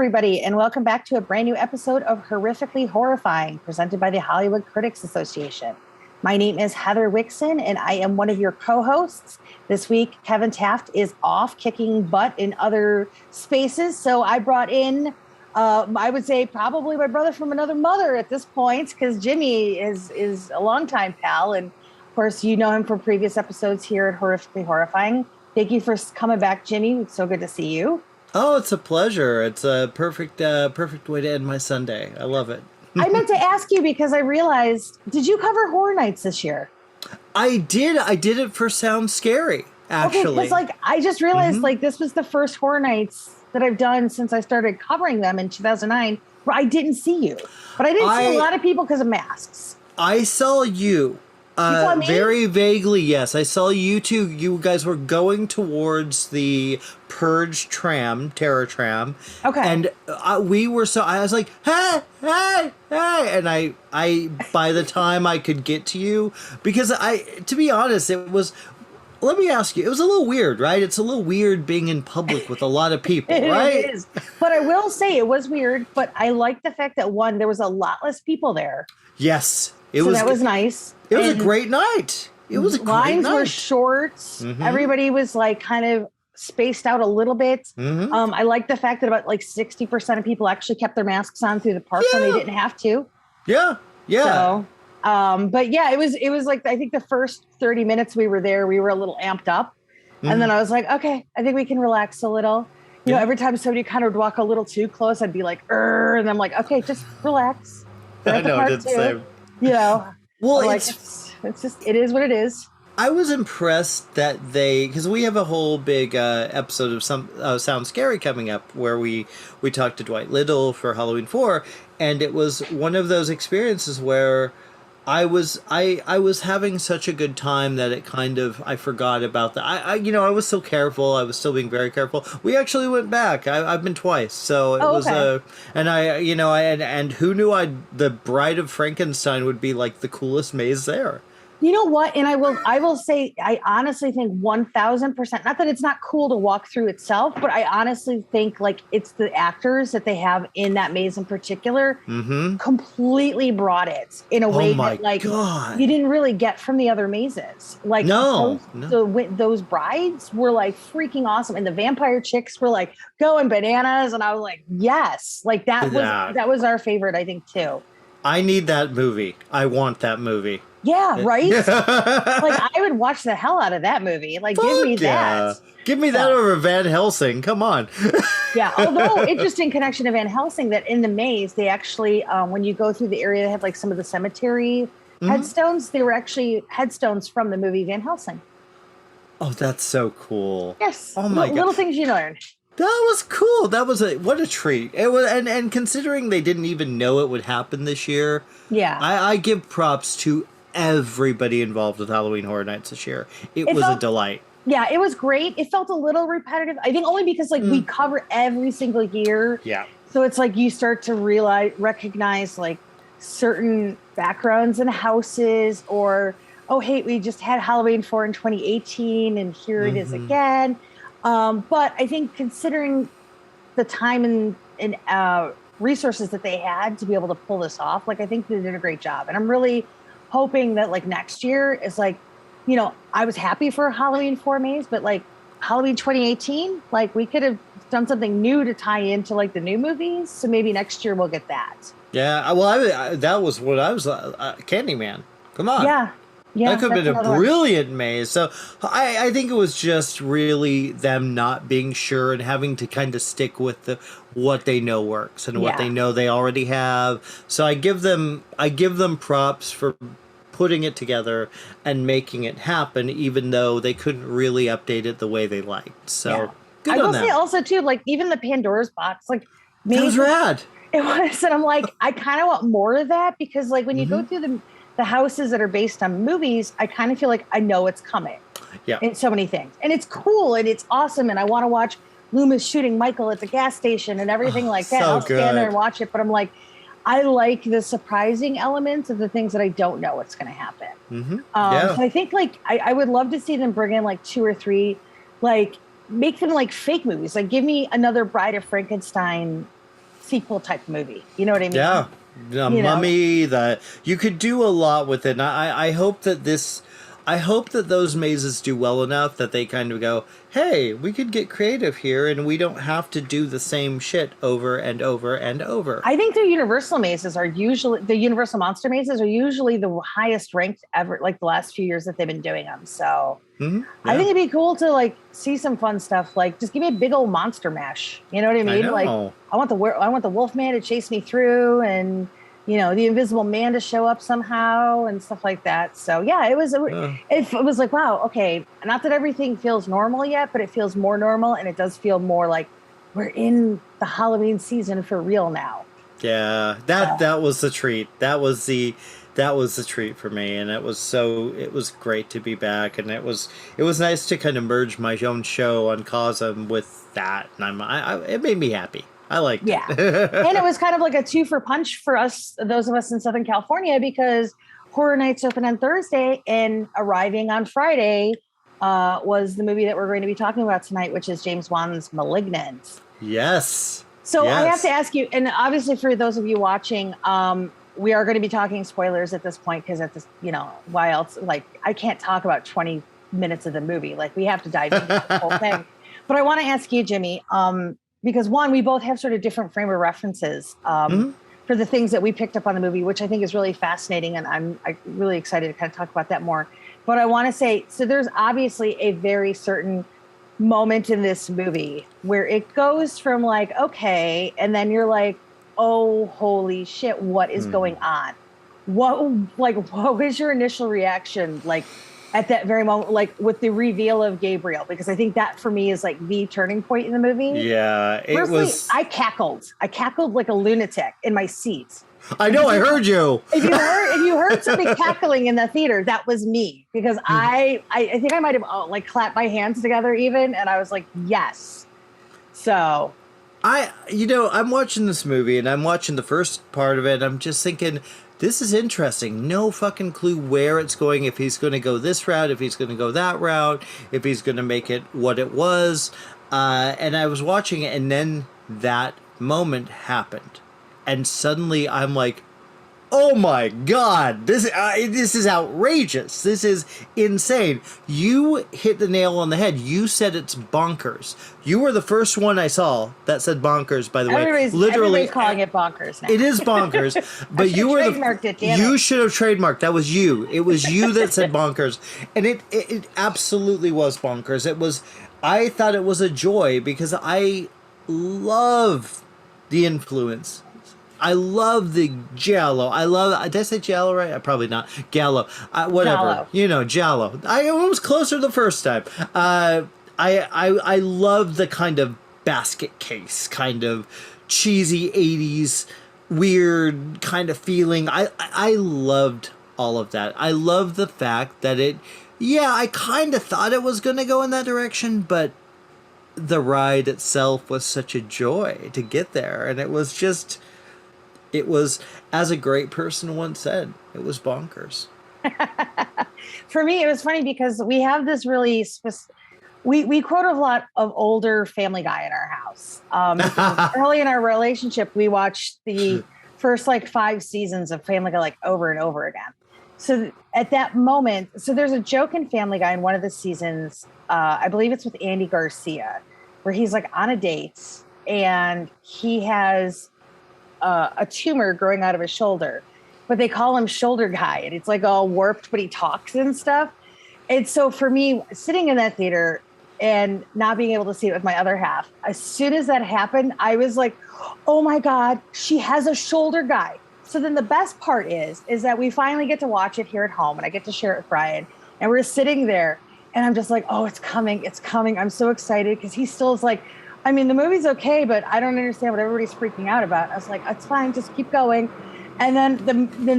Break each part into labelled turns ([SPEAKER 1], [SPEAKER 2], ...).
[SPEAKER 1] everybody, and welcome back to a brand new episode of Horrifically Horrifying, presented by the Hollywood Critics Association. My name is Heather Wixson, and I am one of your co-hosts. This week, Kevin Taft is off kicking butt in other spaces, so I brought in, I would say, probably my brother from another mother at this point, because Jimmy is a longtime pal, and of course, you know him from previous episodes here at Horrifically Horrifying. Thank you for coming back, Jimmy. It's so good to see you.
[SPEAKER 2] Oh, it's a pleasure. It's a perfect way to end my Sunday. I love it.
[SPEAKER 1] I meant to ask you because I realized, did you cover Horror Nights this year?
[SPEAKER 2] I did. I did it for Sound Scary, actually.
[SPEAKER 1] Okay, because I just realized this was the first Horror Nights that I've done since I started covering them in 2009, where I didn't see you. But I didn't see a lot of people because of masks.
[SPEAKER 2] I saw you.
[SPEAKER 1] Saw me?
[SPEAKER 2] Very vaguely, yes. I saw you two. You guys were going towards the Purge terror tram.
[SPEAKER 1] Okay.
[SPEAKER 2] And we were I was like, hey, hey, hey. And I, by the time I could get to you, because to be honest, let me ask you, it was a little weird, right? It's a little weird being in public with a lot of people, right?
[SPEAKER 1] It is. But I will say it was weird, but I like the fact that, one, there was a lot less people there.
[SPEAKER 2] Yes.
[SPEAKER 1] That was nice.
[SPEAKER 2] It was a great night. It was a great night.
[SPEAKER 1] Lines were short. Mm-hmm. Everybody was kind of spaced out a little bit. Mm-hmm. I like the fact that about 60% of people actually kept their masks on through the park when they didn't have to.
[SPEAKER 2] Yeah. Yeah.
[SPEAKER 1] So, but yeah, it was I think the first 30 minutes we were there, we were a little amped up. Mm-hmm. And then I was like, okay, I think we can relax a little. You know, every time somebody kind of would walk a little too close, I'd be like, and I'm like, okay, just relax.
[SPEAKER 2] I know, it's the same.
[SPEAKER 1] You know,
[SPEAKER 2] well,
[SPEAKER 1] it's just, it is what it is.
[SPEAKER 2] I was impressed that because we have a whole big episode of Sound Scary coming up where we talked to Dwight Little for Halloween 4, and it was one of those experiences where I was having such a good time that it kind of, I forgot about that. I was so careful. I was still being very careful. We actually went back. I've been twice. So it was, and and who knew the Bride of Frankenstein would be the coolest maze there.
[SPEAKER 1] You know what? And I will say, I honestly think 1000%, not that it's not cool to walk through itself, but I honestly think it's the actors that they have in that maze in particular completely brought it in a way that
[SPEAKER 2] God.
[SPEAKER 1] You didn't really get from the other mazes. Those brides were freaking awesome. And the vampire chicks were going bananas. And I was like, yes, that was our favorite, I think, too.
[SPEAKER 2] I need that movie. I want that movie.
[SPEAKER 1] Yeah, right? I would watch the hell out of that movie. Give me that.
[SPEAKER 2] Give me that over Van Helsing. Come on.
[SPEAKER 1] Yeah, although interesting connection to Van Helsing that in the maze, they actually, when you go through the area, they have some of the cemetery headstones. They were actually headstones from the movie Van Helsing.
[SPEAKER 2] Oh, that's so cool.
[SPEAKER 1] Yes.
[SPEAKER 2] Oh my God.
[SPEAKER 1] Little things you learn.
[SPEAKER 2] That was cool. That was what a treat. It was, and considering they didn't even know it would happen this year. Yeah. I give props to everybody involved with Halloween Horror Nights this year. It was a delight.
[SPEAKER 1] Yeah, it was great. It felt a little repetitive. I think only because we cover every single year.
[SPEAKER 2] Yeah.
[SPEAKER 1] So it's you start to recognize certain backgrounds and houses, or, oh, hey, we just had Halloween 4 in 2018 and here it is again. But I think considering the time and resources that they had to be able to pull this off, I think they did a great job. And I'm really hoping that next year is I was happy for Halloween 4 maze, but Halloween 2018, we could have done something new to tie into the new movies. So maybe next year we'll get that.
[SPEAKER 2] Yeah. Well, that was what I was, Candyman. Come on.
[SPEAKER 1] Yeah. Yeah,
[SPEAKER 2] that could have been a brilliant maze. So I think it was just really them not being sure and having to kind of stick with what they know works and what they know they already have. So I give them props for putting it together and making it happen, even though they couldn't really update it the way they liked. So good on them.
[SPEAKER 1] I will say also too, even the Pandora's box,
[SPEAKER 2] that was rad.
[SPEAKER 1] It was, and I'm I kind of want more of that because when you go through the houses that are based on movies, I kind of feel I know it's coming. Yeah. In so many things. And it's cool and it's awesome. And I want to watch Loomis shooting Michael at the gas station and everything like that. I'll stand there and watch it. But I'm I like the surprising elements of the things that I don't know what's going to happen. So I think I would love to see them bring in 2 or 3, make them fake movies. Give me another Bride of Frankenstein sequel type movie. You know what I mean?
[SPEAKER 2] Yeah. The Mummy, you could do a lot with it. And I hope that those mazes do well enough that they kind of go, hey, we could get creative here and we don't have to do the same shit over and over and over.
[SPEAKER 1] I think the Universal Monster mazes are usually the highest ranked ever, like the last few years that they've been doing them. So I think it'd be cool to like see some fun stuff. Like just give me a big old monster mash. You know what I mean? Like I want the Wolfman to chase me through, and the Invisible Man to show up somehow and stuff like that. So yeah, it was like, wow, okay. Not that everything feels normal yet, but it feels more normal, and it does feel more like we're in the Halloween season for real now.
[SPEAKER 2] Yeah, that was the treat. That was the treat for me, and it was great to be back, and it was nice to kind of merge my own show on Cosm with that, and it made me happy. I liked it.
[SPEAKER 1] And it was kind of like a 2-for punch for us, those of us in Southern California, because Horror Nights opened on Thursday, and arriving on Friday was the movie that we're going to be talking about tonight, which is James Wan's *Malignant*.
[SPEAKER 2] Yes.
[SPEAKER 1] So I have to ask you, and obviously for those of you watching, we are going to be talking spoilers at this point, because why else? Like, I can't talk about 20 minutes of the movie. Like, we have to dive into the whole thing. But I want to ask you, Jimmy, because one, we both have sort of different frame of references for the things that we picked up on the movie, which I think is really fascinating. And I'm really excited to kind of talk about that more. But I want to say, so there's obviously a very certain moment in this movie where it goes from like, okay, and then you're like, oh, holy shit, what is going on? What was your initial reaction like at that very moment, like with the reveal of Gabriel? Because I think that for me is like the turning point in the movie.
[SPEAKER 2] Yeah,
[SPEAKER 1] I cackled like a lunatic in my seat.
[SPEAKER 2] I know, I heard you.
[SPEAKER 1] If you heard somebody cackling in the theater, that was me, because I think I might have like clapped my hands together even, and I was like, yes. So
[SPEAKER 2] I'm watching this movie, and I'm watching the first part of it, and I'm just thinking, this is interesting. No fucking clue where it's going, if he's going to go this route, if he's going to go that route, if he's going to make it what it was. And I was watching it, and then that moment happened. And suddenly I'm like, oh my God, this is outrageous. This is insane. You hit the nail on the head. You said it's bonkers. You were the first one I saw that said bonkers, by the way.
[SPEAKER 1] Everybody's calling it bonkers now.
[SPEAKER 2] It is bonkers. But you were you should have trademarked. That was you. It was you that said bonkers. And it absolutely was bonkers. I thought it was a joy, because I love the influence. I love the giallo. Did I say giallo right? Probably not. Gallo. Whatever.
[SPEAKER 1] Giallo.
[SPEAKER 2] Giallo. I was closer the first time. I love the kind of basket case, kind of cheesy 80s, weird kind of feeling. I loved all of that. I love the fact that I kind of thought it was going to go in that direction, but the ride itself was such a joy to get there. And it was, as a great person once said, it was bonkers.
[SPEAKER 1] For me, it was funny because we have this really we quote a lot of older Family Guy in our house. Early in our relationship, we watched the first 5 seasons of Family Guy over and over again. So at that moment, there's a joke in Family Guy in one of the seasons, I believe it's with Andy Garcia, where he's on a date and he has a tumor growing out of his shoulder, but they call him Shoulder Guy, and it's all warped, but he talks and stuff. And so for me, sitting in that theater and not being able to see it with my other half, as soon as that happened, I was like, oh my God, she has a Shoulder Guy. So then the best part is that we finally get to watch it here at home, and I get to share it with Brian, and we're sitting there, and I'm just like, oh, it's coming. I'm so excited, because he still is like, I mean, the movie's okay, but I don't understand what everybody's freaking out about. I was like, it's fine, just keep going. And then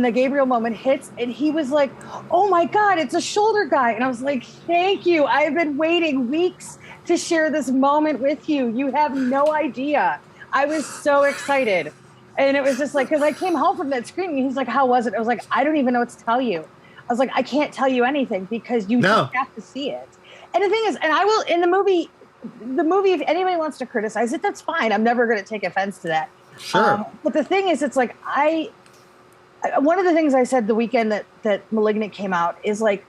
[SPEAKER 1] the Gabriel moment hits, and he was like, oh my God, it's a Shoulder Guy. And I was like, thank you. I've been waiting weeks to share this moment with you. You have no idea. I was so excited. And it was just because I came home from that screening, and he's like, how was it? I was like, I don't even know what to tell you. I was like, I can't tell you anything, because you just have to see it. And the thing is, and I will, in the movie, if anybody wants to criticize it, that's fine. I'm never going to take offense to that.
[SPEAKER 2] Sure.
[SPEAKER 1] But the thing is, it's like one of the things I said the weekend that Malignant came out is like,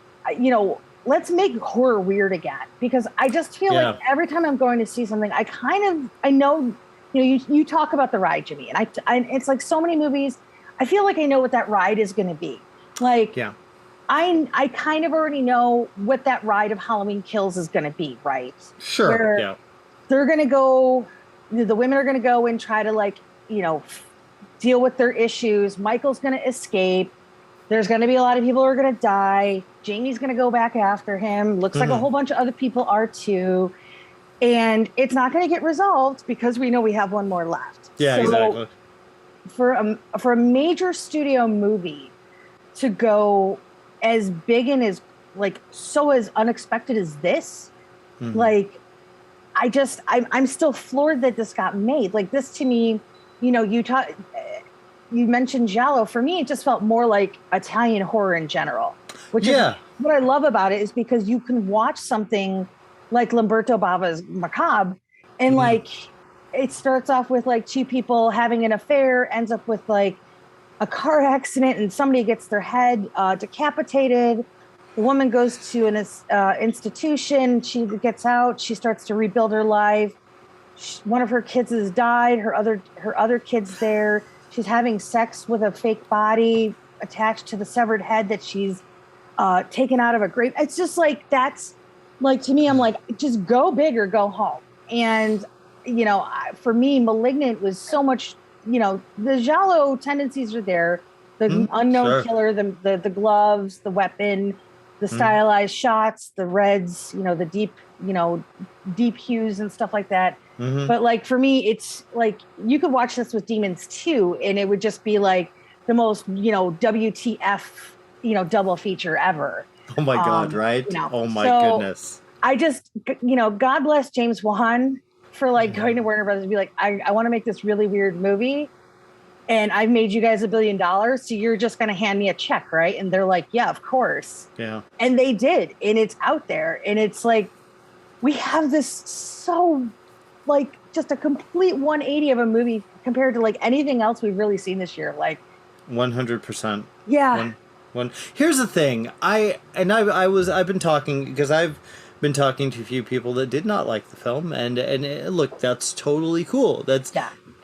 [SPEAKER 1] let's make horror weird again, because I just feel like every time I'm going to see something, I know, you talk about the ride, Jimmy, and it's like so many movies. I feel like I know what that ride is going to be. Like, I kind of already know what that ride of Halloween Kills is going to be, right?
[SPEAKER 2] Sure.
[SPEAKER 1] Where they're going to go, the women are going to go and try to deal with their issues. Michael's going to escape. There's going to be a lot of people who are going to die. Jamie's going to go back after him. Looks like a whole bunch of other people are too. And it's not going to get resolved because we know we have one more left.
[SPEAKER 2] Yeah, so exactly.
[SPEAKER 1] For a major studio movie to go as big and as as unexpected as this, I'm still floored that this got made. Like, this to me, you mentioned Giallo. For me, it just felt more like Italian horror in general, which is what I love about it, is because you can watch something like Lamberto Bava's Macabre, and it starts off with two people having an affair, ends up with a car accident, and somebody gets their head decapitated. The woman goes to an institution. She gets out. She starts to rebuild her life. One of her kids has died. Her other kid's there. She's having sex with a fake body attached to the severed head that she's taken out of a grave. It's just to me, I'm like, just go big or go home. And, for me, Malignant was so much, the Giallo tendencies are there. The unknown killer, the gloves, the weapon, the stylized shots, the reds, the deep hues and stuff like that. But for me, it's you could watch this with Demons too, and it would just be the most, WTF, double feature ever.
[SPEAKER 2] Oh my God, right? Oh my goodness.
[SPEAKER 1] I just, God bless James Wan for going to Warner Brothers and be like, I want to make this really weird movie, and I've made you guys $1 billion, so you're just going to hand me a check, right? And they're like, yeah, of course.
[SPEAKER 2] Yeah.
[SPEAKER 1] And they did, and it's out there, and it's we have this so just a complete 180 of a movie compared to anything else we've really seen this year.
[SPEAKER 2] 100%.
[SPEAKER 1] Yeah.
[SPEAKER 2] Here's the thing. I've been talking, because I've been talking to a few people that did not like the film, and look, that's totally cool.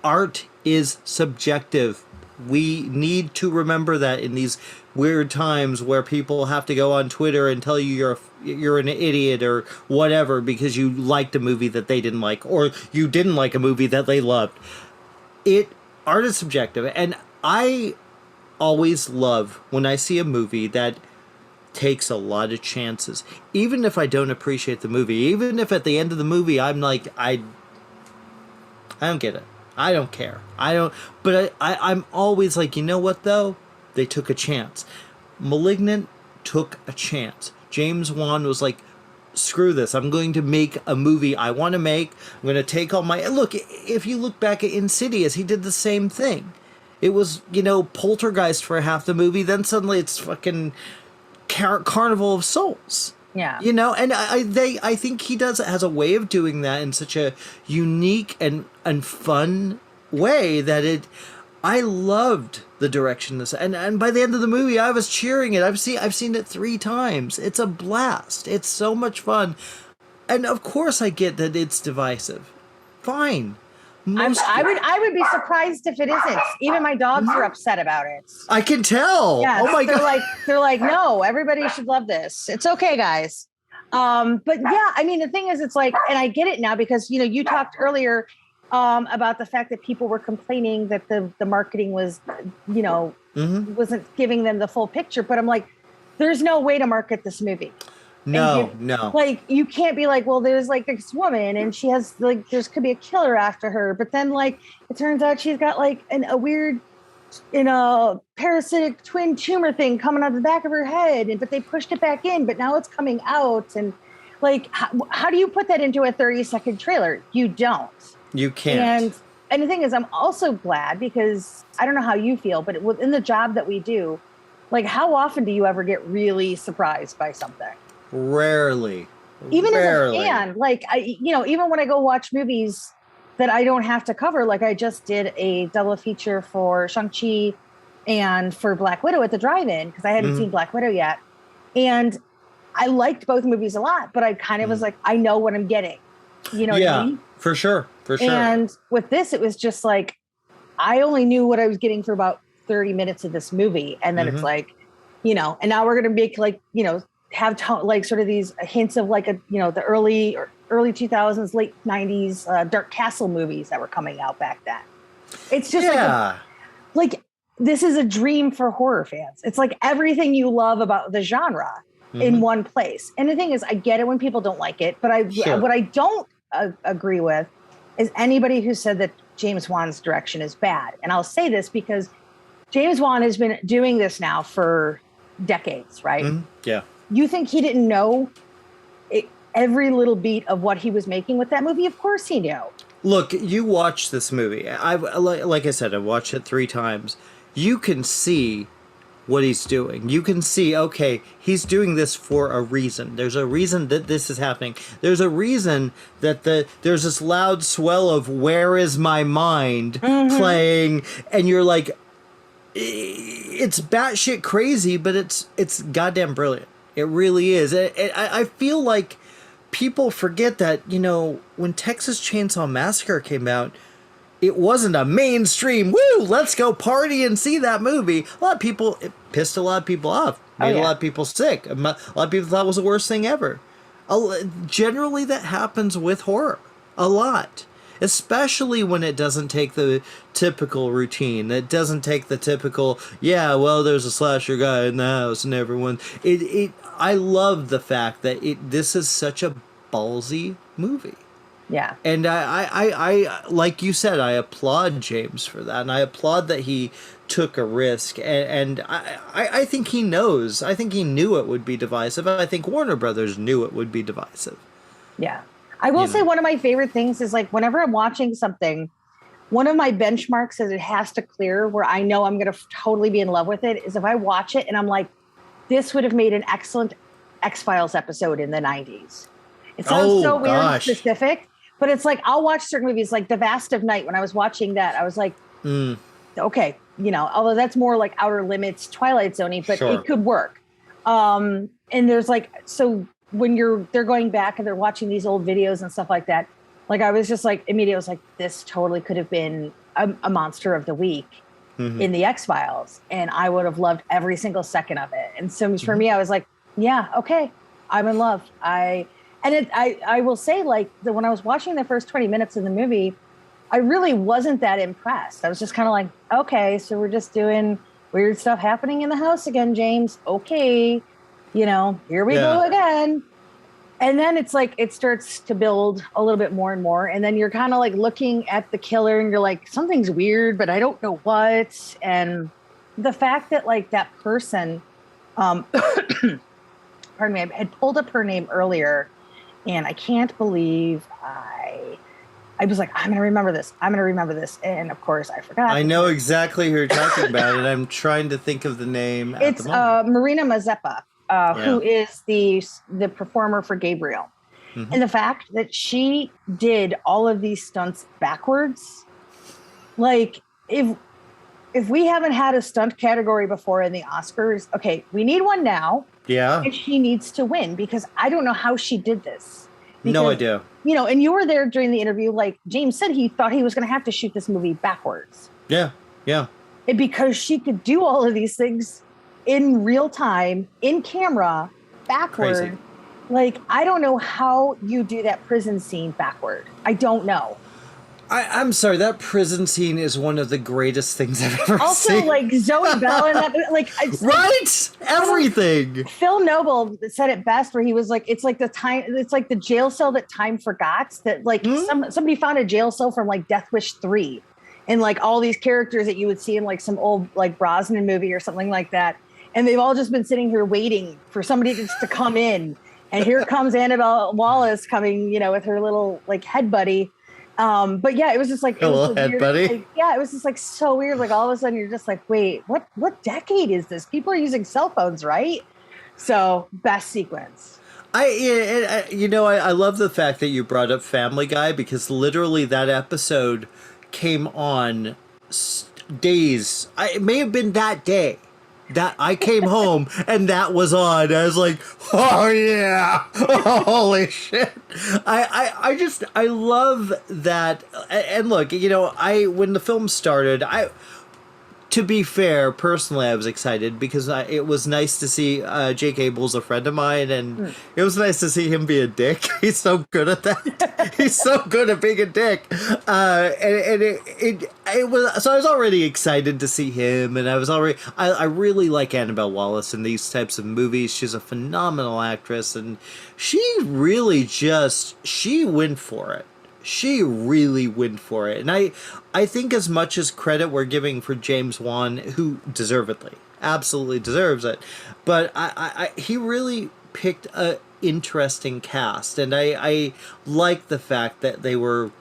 [SPEAKER 2] Art is subjective. We need to remember that in these weird times where people have to go on Twitter and tell you you're an idiot or whatever because you liked a movie that they didn't like, or you didn't like a movie that they loved. Art is subjective, and I always love when I see a movie that takes a lot of chances, even if I don't appreciate the movie, even if at the end of the movie I'm like, I don't get it, I don't care, but I'm always like, you know what though, they took a chance. Malignant took a chance. James Wan was like, screw this, I'm going to make a movie I want to make. I'm going to take all my... Look, if you look back at Insidious, he did the same thing. It was, Poltergeist for half the movie, then suddenly it's fucking Carnival of Souls.
[SPEAKER 1] Yeah.
[SPEAKER 2] And I think he has a way of doing that in such a unique and fun way that I loved the direction this, and by the end of the movie I was cheering it. I've seen it 3 times. It's a blast. It's so much fun. And of course I get that it's divisive. Fine.
[SPEAKER 1] I would be surprised if it isn't. Even my dogs are upset about it.
[SPEAKER 2] I can tell.
[SPEAKER 1] Yes,
[SPEAKER 2] oh my God.
[SPEAKER 1] They're like, no, everybody should love this. It's okay, guys. But yeah, I mean, the thing is, it's and I get it now because, you talked earlier about the fact that people were complaining that the marketing was, wasn't giving them the full picture. But I'm like, there's no way to market this movie.
[SPEAKER 2] No.
[SPEAKER 1] You can't be like, well, there's this woman and she has there's could be a killer after her. But then it turns out she's got a weird, parasitic twin tumor thing coming out of the back of her head. But they pushed it back in, but now it's coming out. And how do you put that into a 30-second trailer? You don't.
[SPEAKER 2] You can't.
[SPEAKER 1] And the thing is, I'm also glad because I don't know how you feel, but within the job that we do, how often do you ever get really surprised by something?
[SPEAKER 2] Rarely.
[SPEAKER 1] Even as a fan, even when I go watch movies, that I don't have to cover. Like I just did a double feature for Shang-Chi and for Black Widow at the drive-in because I hadn't seen Black Widow yet. And I liked both movies a lot, but I kind of was like, I know what I'm getting. You know what I mean?
[SPEAKER 2] For sure. For sure.
[SPEAKER 1] And with this, it was just like, I only knew what I was getting for about 30 minutes of this movie. And then it's like, you know, and now we're going to make like, you know, have like sort of these hints of like, the early 2000s, late 90s Dark Castle movies that were coming out back then. It's just like this is a dream for horror fans. It's like everything you love about the genre in one place. And the thing is, I get it when people don't like it, but what I don't agree with is anybody who said that James Wan's direction is bad. And I'll say this because James Wan has been doing this now for decades, right?
[SPEAKER 2] Yeah.
[SPEAKER 1] You think he didn't know every little beat of what he was making with that movie? Of course he knew.
[SPEAKER 2] Look, you watch this movie. Like I said, I've watched it 3 times. You can see what he's doing. You can see, okay, he's doing this for a reason. There's a reason that this is happening. There's a reason that there's this loud swell of "Where Is My Mind" playing, and you're like, it's batshit crazy, but it's goddamn brilliant. It really is. I feel like people forget that, you know, when Texas Chainsaw Massacre came out, it wasn't a mainstream, woo, let's go party and see that movie. It pissed a lot of people off, made a lot of people sick. A lot of people thought it was the worst thing ever. Generally, that happens with horror a lot. Especially when it doesn't take the typical routine. It doesn't take the typical, there's a slasher guy in the house and everyone. I love the fact that this is such a ballsy movie.
[SPEAKER 1] Yeah.
[SPEAKER 2] And I like you said, I applaud James for that. And I applaud that he took a risk. And I think he knows. I think he knew it would be divisive. I think Warner Brothers knew it would be divisive.
[SPEAKER 1] Yeah. I will say one of my favorite things is like whenever I'm watching something, one of my benchmarks is it has to clear where I know I'm going to totally be in love with it is if I watch it and I'm like, this would have made an excellent X-Files episode in the 90s. It sounds so weird and specific, but it's like I'll watch certain movies like The Vast of Night. When I was watching that, I was like, okay, you know, although that's more like Outer Limits, Twilight Zone-y, but it could work. And there's like, so when they're going back and they're watching these old videos and stuff like that, like I was just like, immediately I was like, this totally could have been a monster of the week in the X-Files. And I would have loved every single second of it. And so for me, I was like, yeah, okay, I'm in love. I will say like when I was watching the first 20 minutes of the movie, I really wasn't that impressed. I was just kind of like, okay, so we're just doing weird stuff happening in the house again, James. Okay. You know, here we go again. And then it's like, it starts to build a little bit more and more. And then you're kind of like looking at the killer and you're like, something's weird, but I don't know what. And the fact that like that person, pardon me, I had pulled up her name earlier and I can't believe I was like, I'm going to remember this. I'm going to remember this. And of course I forgot.
[SPEAKER 2] I know exactly who you're talking about. And I'm trying to think of the name.
[SPEAKER 1] It's Marina Mazeppa. Who is the performer for Gabriel. And the fact that she did all of these stunts backwards, like if we haven't had a stunt category before in the Oscars, okay, we need one now. Yeah. And she needs to win because I don't know how she did this. Because,
[SPEAKER 2] no idea.
[SPEAKER 1] You know, and you were there during the interview, like James said, he thought he was going to have to shoot this movie backwards.
[SPEAKER 2] Yeah. Yeah.
[SPEAKER 1] And because she could do all of these things in real time, in camera, backward.
[SPEAKER 2] Crazy.
[SPEAKER 1] Like, I don't know how you do that prison scene backward. I don't know.
[SPEAKER 2] I'm sorry, that prison scene is one of the greatest things I've ever seen.
[SPEAKER 1] Also, like, Zoe Bell and that, like...
[SPEAKER 2] Right? Everything!
[SPEAKER 1] Phil Noble said it best, where he was like, it's like the jail cell that time forgot, that, like, somebody found a jail cell from, like, Death Wish 3, and, like, all these characters that you would see in, like, some old, like, Brosnan movie or something like that. And they've all just been sitting here waiting for somebody just to come in. And here comes Annabelle Wallace coming, you know, with her little like head buddy. But yeah, it was just like, it was
[SPEAKER 2] head
[SPEAKER 1] weird,
[SPEAKER 2] buddy.
[SPEAKER 1] like, yeah, it was just like so weird. Like all of a sudden you're just like, wait, what decade is this? People are using cell phones, right? So best sequence.
[SPEAKER 2] I love the fact that you brought up Family Guy, because literally that episode came on days. It may have been that day that I came home and that was on. I was like, oh yeah, holy shit! I love that. And look, when the film started, to be fair, personally, I was excited because it was nice to see Jake Abel's a friend of mine, and it was nice to see him be a dick. He's so good at that. He's so good at being a dick. And it was, so I was already excited to see him, and I really like Annabelle Wallis in these types of movies. She's a phenomenal actress, and she went for it. She really went for it. And I think as much as credit we're giving for James Wan, who deservedly, absolutely deserves it, but he really picked a interesting cast. And I like the fact that they were,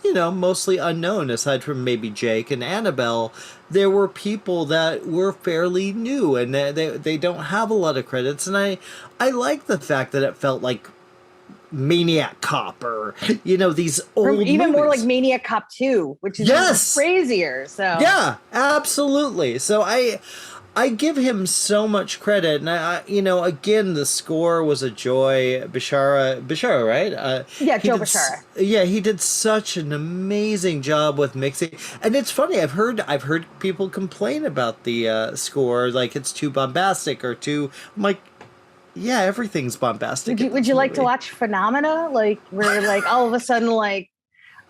[SPEAKER 2] mostly unknown, aside from maybe Jake and Annabelle. There were people that were fairly new, and they don't have a lot of credits. And I like the fact that it felt like Maniac Cop, or these old
[SPEAKER 1] even
[SPEAKER 2] movies.
[SPEAKER 1] More like Maniac Cop 2, which is even crazier. So
[SPEAKER 2] yeah, absolutely. So I give him so much credit, and again, the score was a joy. Bishara, right?
[SPEAKER 1] Joe Bishara.
[SPEAKER 2] Yeah, he did such an amazing job with mixing, and it's funny. I've heard people complain about the score, like it's too bombastic or too. I'm like, yeah, everything's bombastic.
[SPEAKER 1] Would you like to watch Phenomena? Like, where like all of a sudden, like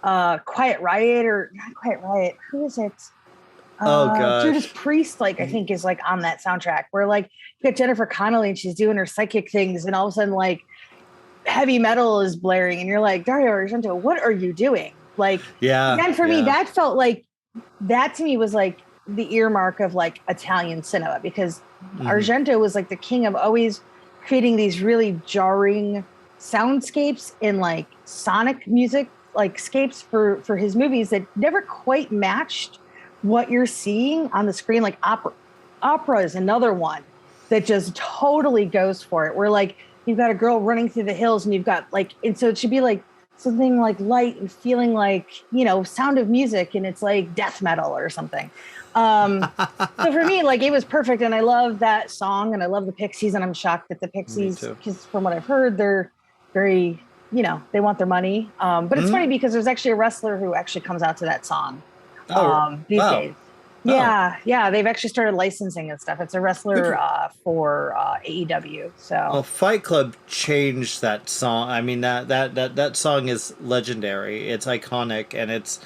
[SPEAKER 1] Quiet Riot, or not Quiet Riot, who is it?
[SPEAKER 2] Oh god,
[SPEAKER 1] Judas Priest, like I think is like on that soundtrack, where like you got Jennifer Connelly and she's doing her psychic things, and all of a sudden like heavy metal is blaring, and you're like, Dario Argento, what are you doing? Like,
[SPEAKER 2] yeah.
[SPEAKER 1] And for me, that felt like, that to me was like the earmark of like Italian cinema, because Argento was like the king of always creating these really jarring soundscapes and like sonic music, like scapes for his movies that never quite matched what you're seeing on the screen. Like opera is another one that just totally goes for it, where like you've got a girl running through the hills, and you've got like, and so it should be like something like light and feeling like, Sound of Music, and it's like death metal or something. So for me, like, it was perfect, and I love that song, and I love the Pixies, and I'm shocked that the Pixies, because from what I've heard, they're very, they want their money. But it's funny because there's actually a wrestler who actually comes out to that song these days. Yeah, they've actually started licensing and stuff. It's a wrestler for AEW. So,
[SPEAKER 2] well, Fight Club changed that song. I mean, that song is legendary. It's iconic, and it's.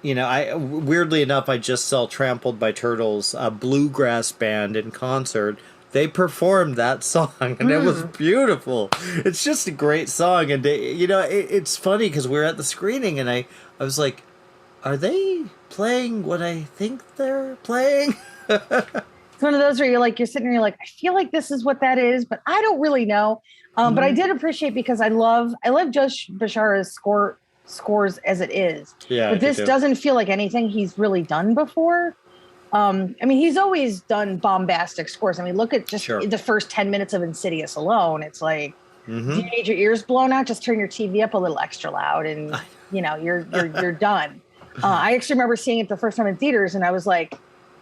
[SPEAKER 2] Weirdly enough, I just saw Trampled by Turtles, a bluegrass band in concert. They performed that song, and it was beautiful. It's just a great song, and it's funny because we were at the screening, and I was like, are they playing what I think they're playing?
[SPEAKER 1] It's one of those where you're sitting there, you're like, I feel like this is what that is, but I don't really know. But I did appreciate, because I love Josh Bishara's scores as it is.
[SPEAKER 2] Yeah,
[SPEAKER 1] but this doesn't feel like anything he's really done before. I mean, he's always done bombastic scores. I mean, look at just the first 10 minutes of Insidious alone. It's like, do you need your ears blown out? Just turn your TV up a little extra loud, and you're done. I actually remember seeing it the first time in theaters, and I was like,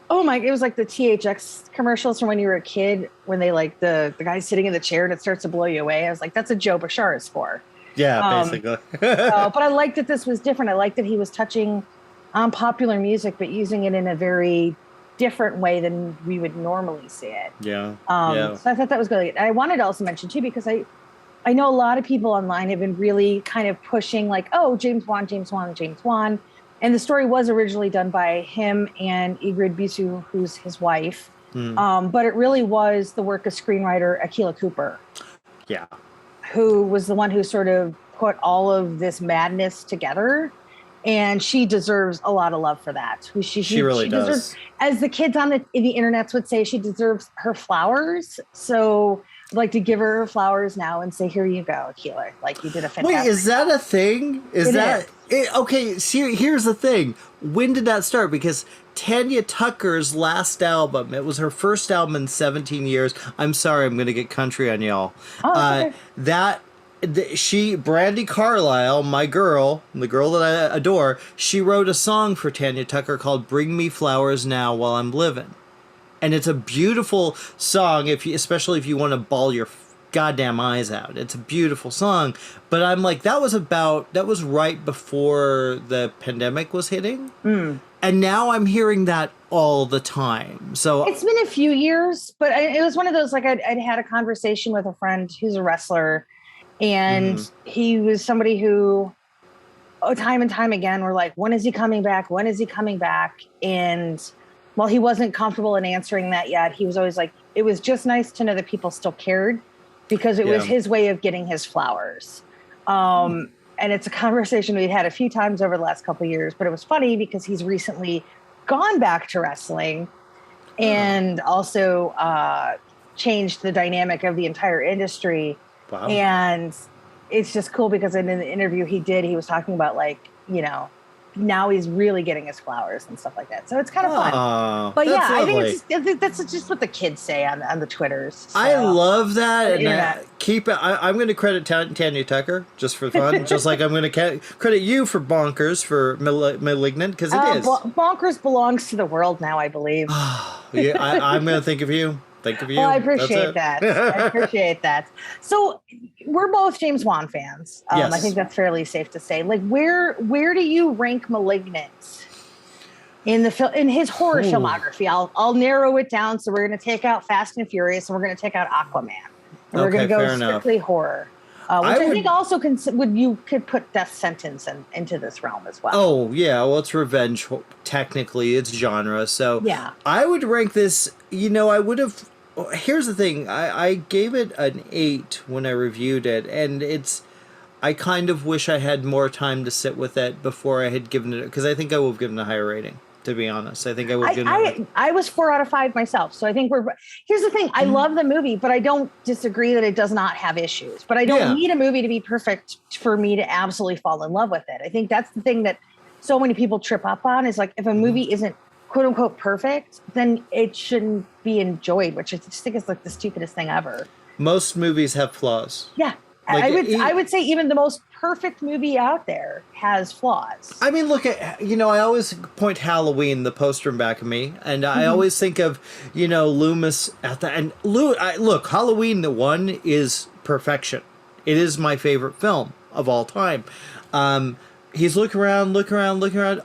[SPEAKER 1] oh my, it was like the THX commercials from when you were a kid, when they like the guy sitting in the chair and it starts to blow you away. I was like, that's a Joe Bishara score.
[SPEAKER 2] Yeah, basically.
[SPEAKER 1] But I liked that this was different. I liked that he was touching on popular music, but using it in a very different way than we would normally see it.
[SPEAKER 2] Yeah.
[SPEAKER 1] So I thought that was good. I wanted to also mention too, because I know a lot of people online have been really kind of pushing like, oh, James Wan. And the story was originally done by him and Ingrid Bisu, who's his wife. But it really was the work of screenwriter Akilah Cooper.
[SPEAKER 2] Yeah.
[SPEAKER 1] Who was the one who sort of put all of this madness together. And she deserves a lot of love for that. She really does. As the kids on the internets would say, she deserves her flowers. So I'd like to give her flowers now and say, here you go, Keeler. Like, you did a fantastic
[SPEAKER 2] Wait, is that
[SPEAKER 1] job.
[SPEAKER 2] a thing? Okay, see, here's the thing. When did that start? Because Tanya Tucker's last album, it was her first album in 17 years. I'm sorry, I'm going to get country on y'all.
[SPEAKER 1] Oh, okay.
[SPEAKER 2] Brandy Carlisle, my girl, the girl that I adore, she wrote a song for Tanya Tucker called Bring Me Flowers Now While I'm Living. And it's a beautiful song, especially if you want to bawl your goddamn eyes out. It's a beautiful song. But I'm like, that was right before the pandemic was hitting. And now I'm hearing that all the time. So
[SPEAKER 1] it's been a few years, but it was one of those, like, I'd had a conversation with a friend who's a wrestler, and he was somebody who, time and time again, we're like, when is he coming back? When is he coming back? And while he wasn't comfortable in answering that yet, he was always like, it was just nice to know that people still cared, because it was his way of getting his flowers. And it's a conversation we've had a few times over the last couple of years, but it was funny because he's recently gone back to wrestling and also changed the dynamic of the entire industry.
[SPEAKER 2] Wow.
[SPEAKER 1] And it's just cool because in the interview he was talking about, like, you know, now he's really getting his flowers and stuff like that. So it's kind of fun. But yeah, lovely. I think that's just what the kids say on the Twitters. So.
[SPEAKER 2] I love that. And I'm going to credit Tanya Tucker just for fun, just like I'm going to credit you for Bonkers for Malignant, because it is.
[SPEAKER 1] Bonkers belongs to the world now, I believe.
[SPEAKER 2] Yeah, I'm going to think of you.
[SPEAKER 1] Well, I appreciate that. I appreciate that. So we're both James Wan fans.
[SPEAKER 2] Yes.
[SPEAKER 1] I think that's fairly safe to say. Like, where do you rank Malignant in his horror filmography? I'll narrow it down. So we're going to take out Fast and Furious, and we're going to take out Aquaman, and we're going to go strictly horror. Which I think also you could put Death Sentence into this realm as well. Oh
[SPEAKER 2] yeah, well, it's revenge. Technically, it's genre. So
[SPEAKER 1] yeah,
[SPEAKER 2] I would rank this. You know, I would have. Here's the thing. I gave it an 8 when I reviewed it, and I kind of wish I had more time to sit with it before I had given it, because I think I would have given it a higher rating. To be honest, I think I would have given it.
[SPEAKER 1] I was 4 out of 5 myself, so I think here's the thing. I love the movie, but I don't disagree that it does not have issues. But I don't need a movie to be perfect for me to absolutely fall in love with it. I think that's the thing that so many people trip up on, is like, if a movie isn't quote unquote perfect, then it shouldn't be enjoyed, which I just think is like the stupidest thing ever.
[SPEAKER 2] Most movies have flaws.
[SPEAKER 1] Yeah. Like I would say even the most perfect movie out there has flaws. I
[SPEAKER 2] mean, look at, I always point Halloween, the poster in back of me, and I always think of, Loomis at the end. Look, Halloween, the 1 is perfection. It is my favorite film of all time. He's looking around.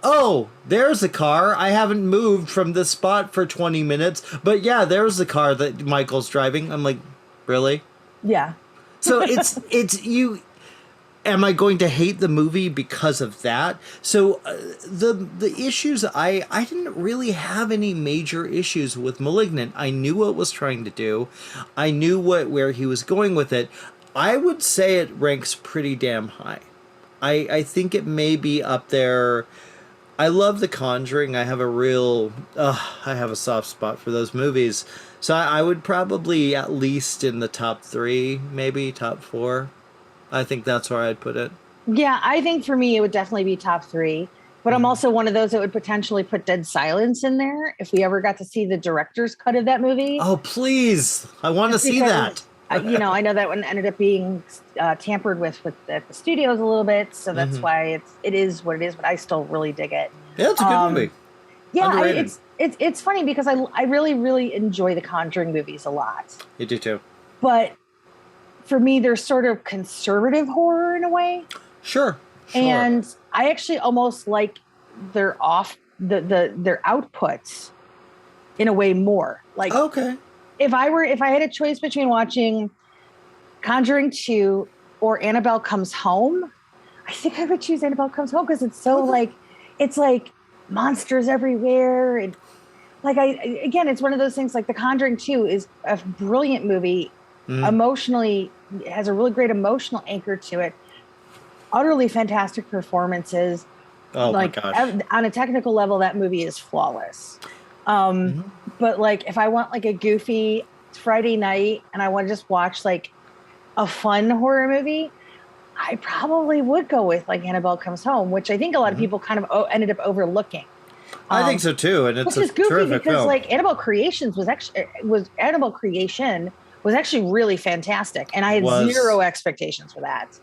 [SPEAKER 2] Oh, there's the car. I haven't moved from this spot for 20 minutes. But yeah, there's the car that Michael's driving. I'm like, really?
[SPEAKER 1] Yeah.
[SPEAKER 2] So it's you. Am I going to hate the movie because of that? So the issues, I didn't really have any major issues with Malignant. I knew what it was trying to do. I knew where he was going with it. I would say it ranks pretty damn high. I think it may be up there. I love The Conjuring. I have a soft spot for those movies. So I would probably at least in the top 3, maybe top 4. I think that's where I'd put it.
[SPEAKER 1] Yeah, I think for me it would definitely be top 3. But I'm also one of those that would potentially put Dead Silence in there if we ever got to see the director's cut of that movie.
[SPEAKER 2] Oh, please. I want to see that.
[SPEAKER 1] I know that one ended up being tampered with at the studios a little bit, so that's why it is what it is. But I still really dig it.
[SPEAKER 2] Yeah, it's a good movie.
[SPEAKER 1] Yeah, it's funny because I really, really enjoy the Conjuring movies a lot.
[SPEAKER 2] You do too.
[SPEAKER 1] But for me, they're sort of conservative horror in a way.
[SPEAKER 2] Sure.
[SPEAKER 1] And I actually almost like their outputs in a way more. Like,
[SPEAKER 2] okay.
[SPEAKER 1] If I had a choice between watching Conjuring 2 or Annabelle Comes Home, I think I would choose Annabelle Comes Home, because it's so it's like monsters everywhere. And it's one of those things, like The Conjuring 2 is a brilliant movie. Emotionally, it has a really great emotional anchor to it. Utterly fantastic performances.
[SPEAKER 2] Oh my gosh.
[SPEAKER 1] On a technical level, that movie is flawless. But if I want a goofy Friday night and I want to just watch like a fun horror movie, I probably would go with like Annabelle Comes Home, which I think a lot of people kind of ended up overlooking.
[SPEAKER 2] I think so too, and it's
[SPEAKER 1] Which is goofy
[SPEAKER 2] terrific
[SPEAKER 1] because
[SPEAKER 2] film.
[SPEAKER 1] like Annabelle Creation was actually really fantastic, and I had zero expectations for that.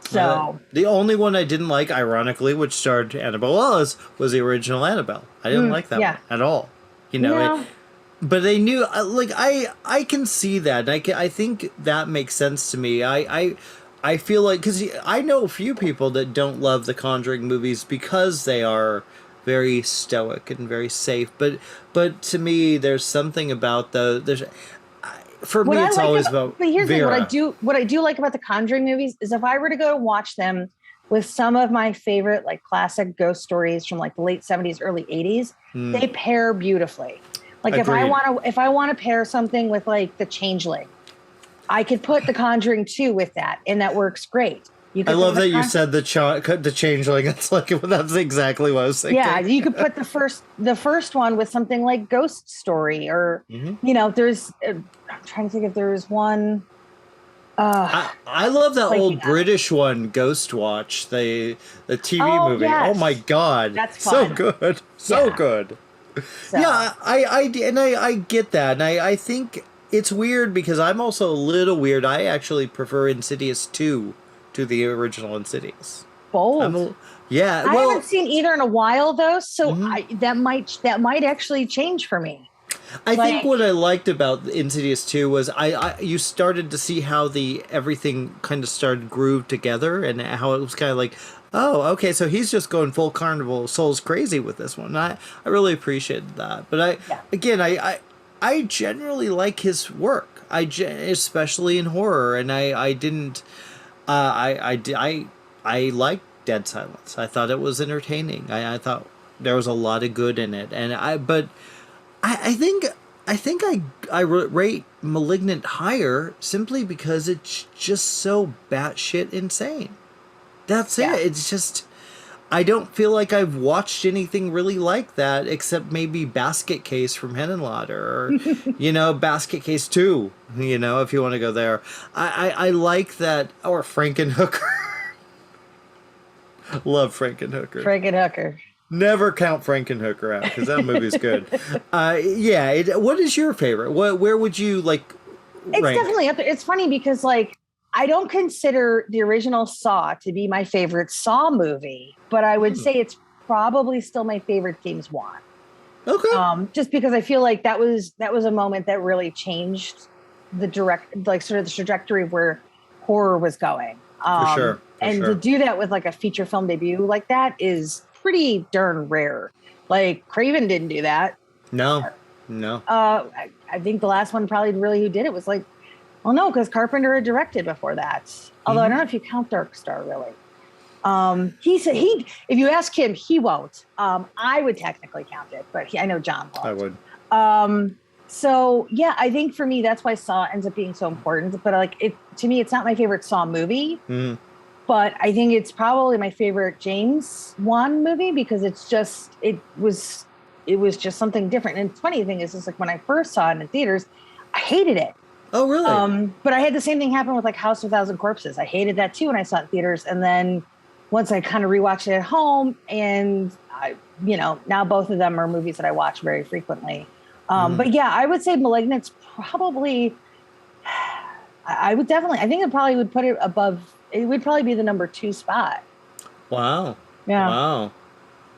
[SPEAKER 1] So
[SPEAKER 2] the only one I didn't like, ironically, which starred Annabelle Wallis, was the original Annabelle. I didn't like that one at all. You know, but they knew. Like I can see that. I think that makes sense to me. I feel like, because I know a few people that don't love the Conjuring movies because they are very stoic and very safe. But to me, there's something about for me, it's always about
[SPEAKER 1] But here's
[SPEAKER 2] Vera.
[SPEAKER 1] What I do like about the Conjuring movies is if I were to go watch them with some of my favorite like classic ghost stories from like the late 70s, early 80s, they pair beautifully. Like if I want to pair something with like The Changeling, I could put The Conjuring 2 with that, and that works great.
[SPEAKER 2] I love that you said the Changeling. That's exactly what I was thinking.
[SPEAKER 1] Yeah, you could put the first one with something like Ghost Story, or you know, there's. I'm trying to think if there was one.
[SPEAKER 2] I love that old British one, Ghost Watch, the TV movie.
[SPEAKER 1] Yes.
[SPEAKER 2] Oh my god,
[SPEAKER 1] that's fun.
[SPEAKER 2] So good, so good. So. Yeah, I get that, and I think it's weird because I'm also a little weird. I actually prefer Insidious 2 to the original Insidious.
[SPEAKER 1] Bold. I haven't seen either in a while though, so that might actually change for me.
[SPEAKER 2] I think what I liked about Insidious 2 was you started to see how everything kind of started grooved together, and how it was kind of like, oh, okay, so he's just going full Carnival Souls crazy with this one. I really appreciated that, but I generally like his work. Especially in horror, and I didn't. I liked Dead Silence. I thought it was entertaining. I thought there was a lot of good in it, and I think I rate Malignant higher simply because it's just so batshit insane. That's it. It's just, I don't feel like I've watched anything really like that except maybe Basket Case from Henenlotter, or Basket Case 2, if you want to go there. I like that, or Frankenhooker. Love Frankenhooker. Never count Frankenhooker out, because that movie's good. What is your favorite? Where would you rank?
[SPEAKER 1] It's definitely up there. It's funny because I don't consider the original Saw to be my favorite Saw movie, but I would say it's probably still my favorite James Wan.
[SPEAKER 2] Okay.
[SPEAKER 1] Just because I feel like that was a moment that really changed the trajectory of where horror was going.
[SPEAKER 2] For sure.
[SPEAKER 1] To do that with like a feature film debut like that is pretty darn rare. Like Craven didn't do that.
[SPEAKER 2] No.
[SPEAKER 1] I think the last one probably really who did it was like, well, no, because Carpenter had directed before that. Although I don't know if you count Dark Star really. He said if you ask him, he won't. I would technically count it, but I know John won't.
[SPEAKER 2] I would.
[SPEAKER 1] So yeah, I think for me that's why Saw ends up being so important. But to me, it's not my favorite Saw movie. But I think it's probably my favorite James Wan movie because it was just something different. And the funny thing is like when I first saw it in theaters, I hated it.
[SPEAKER 2] Oh, really?
[SPEAKER 1] But I had the same thing happen with like House of a Thousand Corpses. I hated that too when I saw it in theaters. And then once I kind of rewatched it at home, and now both of them are movies that I watch very frequently. But yeah, I would say Malignant's probably, I think it probably would put it above, it would probably be the number 2 spot.
[SPEAKER 2] Wow.
[SPEAKER 1] Yeah.
[SPEAKER 2] Wow.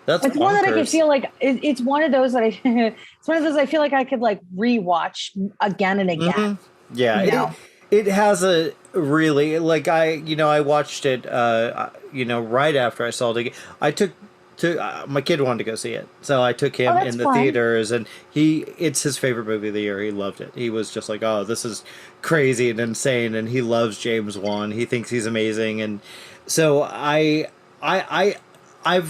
[SPEAKER 1] It's one that I could feel like it's one of those that I feel like I could like rewatch again and again.
[SPEAKER 2] Yeah. It has a really, I watched it, right after I saw it again. I took my kid wanted to go see it, so I took him in the theaters, and it's his favorite movie of the year. He loved it. He was just like, oh, this is crazy and insane, and he loves James Wan. He thinks he's amazing, and so I've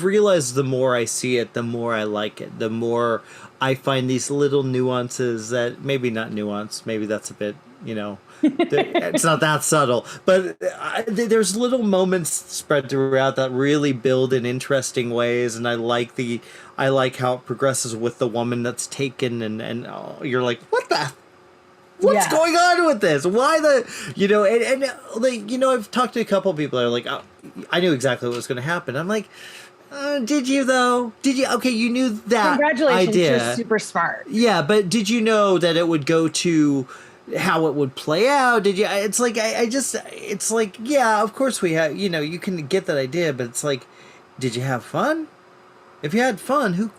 [SPEAKER 2] realized the more I see it, the more I like it. The more I find these little nuances that maybe not nuance, maybe that's a bit, it's not that subtle, but there's little moments spread throughout that really build in interesting ways, and I like how it progresses with the woman that's taken, and you're like, what the What's going on with this? Why and like, I've talked to a couple people that are like, oh, I knew exactly what was going to happen. I'm like, did you though? Did you? Okay, you knew that.
[SPEAKER 1] Congratulations,
[SPEAKER 2] idea.
[SPEAKER 1] you're super smart.
[SPEAKER 2] Yeah, but did you know that it would go to how it would play out? Did you? It's like it's like, yeah, of course we have. You can get that idea, but it's like, did you have fun? If you had fun, who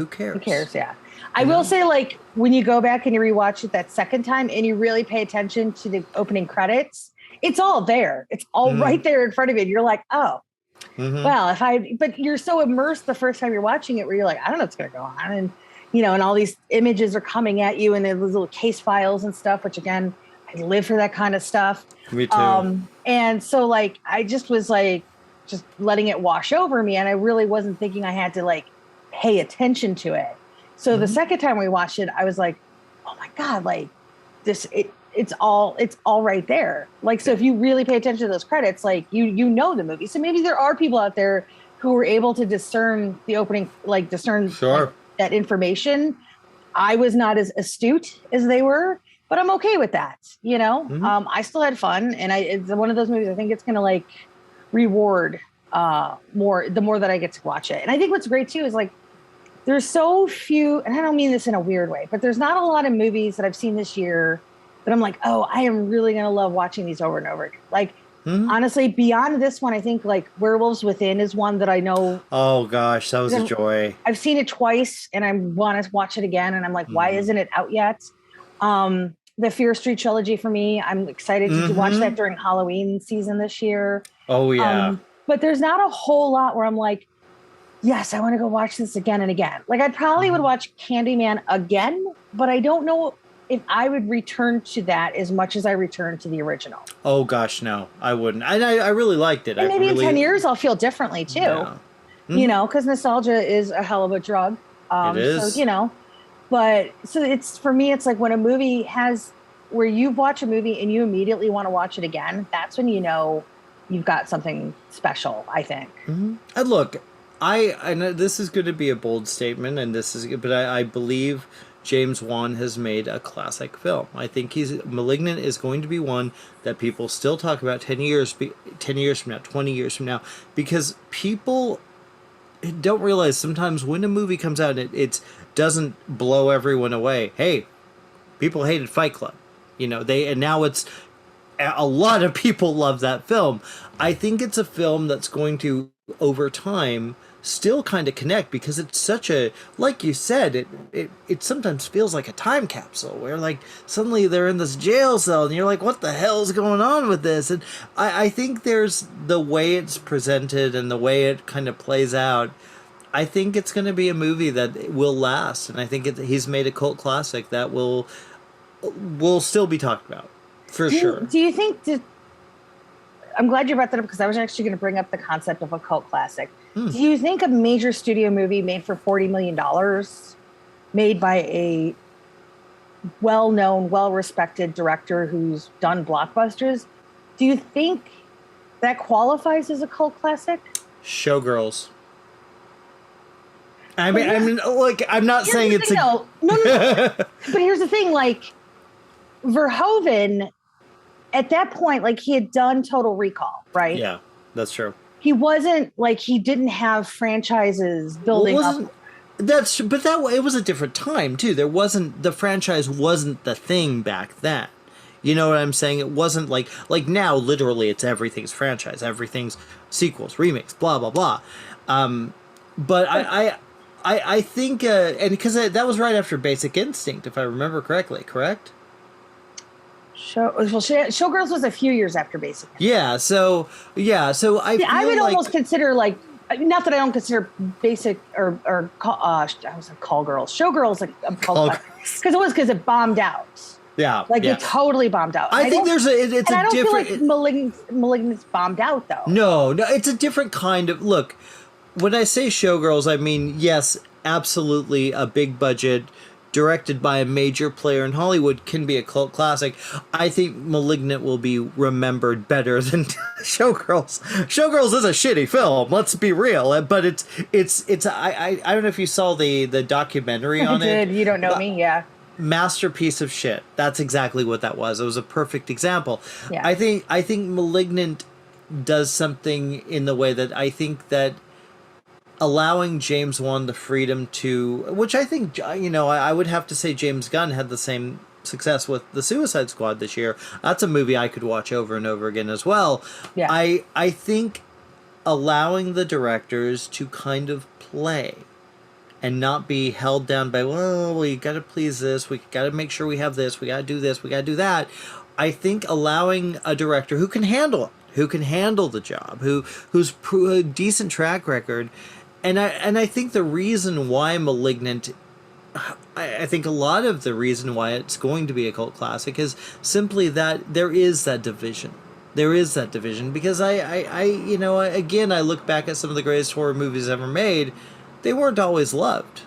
[SPEAKER 2] cares?
[SPEAKER 1] Who cares? Yeah. I will say, like, when you go back and you rewatch it that second time and you really pay attention to the opening credits, it's all there. It's all right there in front of you. And you're like, oh, well, but you're so immersed the first time you're watching it where you're like, I don't know what's going to go on. And, and all these images are coming at you and there's little case files and stuff, which again, I live for that kind of stuff.
[SPEAKER 2] Me too.
[SPEAKER 1] And so like, I just was like, just letting it wash over me. And I really wasn't thinking I had to like pay attention to it. So the second time we watched it, I was like, oh my God, like it's all right there. Like, so if you really pay attention to those credits, like you know the movie. So maybe there are people out there who were able to discern the opening, like discern like, that information. I was not as astute as they were, but I'm okay with that. I still had fun. And it's one of those movies, I think it's going to like reward more, the more that I get to watch it. And I think what's great too, is like, there's so few, and I don't mean this in a weird way, but there's not a lot of movies that I've seen this year that I'm like, oh, I am really going to love watching these over and over again. Like, honestly, beyond this one, I think like Werewolves Within is one that I know.
[SPEAKER 2] Oh gosh, that was a joy.
[SPEAKER 1] I've seen it twice and I want to watch it again. And I'm like, why isn't it out yet? The Fear Street trilogy for me, I'm excited to watch that during Halloween season this year.
[SPEAKER 2] Oh yeah.
[SPEAKER 1] But there's not a whole lot where I'm like, yes, I want to go watch this again and again. Like I probably would watch Candyman again, but I don't know if I would return to that as much as I returned to the original. Oh
[SPEAKER 2] gosh, no, I wouldn't. I really liked it.
[SPEAKER 1] And maybe in 10 years I'll feel differently too. Yeah. Because nostalgia is a hell of a drug.
[SPEAKER 2] It is.
[SPEAKER 1] So, but so it's, for me, it's like when a movie has, where you watch a movie and you immediately want to watch it again, that's when you've got something special, I think.
[SPEAKER 2] And look, I know this is going to be a bold statement, but I believe James Wan has made a classic film. I think Malignant is going to be one that people still talk about 10 years from now, 20 years from now, because people don't realize sometimes when a movie comes out, it doesn't blow everyone away. Hey, people hated Fight Club, and now it's a lot of people love that film. I think it's a film that's going to, over time, still kind of connect, because it's such a, like you said, it sometimes feels like a time capsule where like suddenly they're in this jail cell and you're like, what the hell is going on with this? And I think there's the way it's presented and the way it kind of plays out. I think it's going to be a movie that will last, and I think he's made a cult classic that will still be talked about for sure.
[SPEAKER 1] Do you think I'm glad you brought that up, because I was actually going to bring up the concept of a cult classic. Do you think a major studio movie made for $40 million, made by a well-known, well-respected director who's done blockbusters, do you think that qualifies as a cult classic?
[SPEAKER 2] Showgirls. I mean, look, I'm not saying it's
[SPEAKER 1] no. But here's the thing, like, Verhoeven, at that point, like, he had done Total Recall, right?
[SPEAKER 2] Yeah, that's true.
[SPEAKER 1] He wasn't like, he didn't have franchises building up.
[SPEAKER 2] It was a different time too. The franchise wasn't the thing back then. You know what I'm saying? It wasn't like now, literally, it's everything's franchise, everything's sequels, remakes, blah blah blah. But I think, and because that was right after Basic Instinct, if I remember correctly, correct?
[SPEAKER 1] Showgirls was a few years after Basic Instinct.
[SPEAKER 2] Yeah, so I
[SPEAKER 1] would almost consider, like, not that I don't consider Basic or I was like Call Girls. Showgirls because it bombed out.
[SPEAKER 2] Yeah,
[SPEAKER 1] like it totally bombed out.
[SPEAKER 2] I think it's a different.
[SPEAKER 1] I don't feel like Malignant's bombed out though.
[SPEAKER 2] No, it's a different kind of look. When I say Showgirls, I mean, yes, absolutely a big budget, directed by a major player in Hollywood, can be a cult classic. I think Malignant will be remembered better than Showgirls. Showgirls is a shitty film, let's be real, but it's I don't know if you saw the documentary on it.
[SPEAKER 1] I did. You don't know me, yeah.
[SPEAKER 2] masterpiece of shit. That's exactly what that was. It was a perfect example.
[SPEAKER 1] Yeah.
[SPEAKER 2] I think Malignant does something in the way that I think that allowing James Wan the freedom to, which I think, I would have to say James Gunn had the same success with the Suicide Squad this year. That's a movie I could watch over and over again as well.
[SPEAKER 1] Yeah.
[SPEAKER 2] I think allowing the directors to kind of play and not be held down by, well, we got to please this, we got to make sure we have this, we got to do this, we got to do that. I think allowing a director who can handle it, who can handle the job, who's a decent track record, and I think the reason why Malignant, I think a lot of the reason why it's going to be a cult classic is simply that there is that division. There is that division because again, I look back at some of the greatest horror movies ever made. They weren't always loved.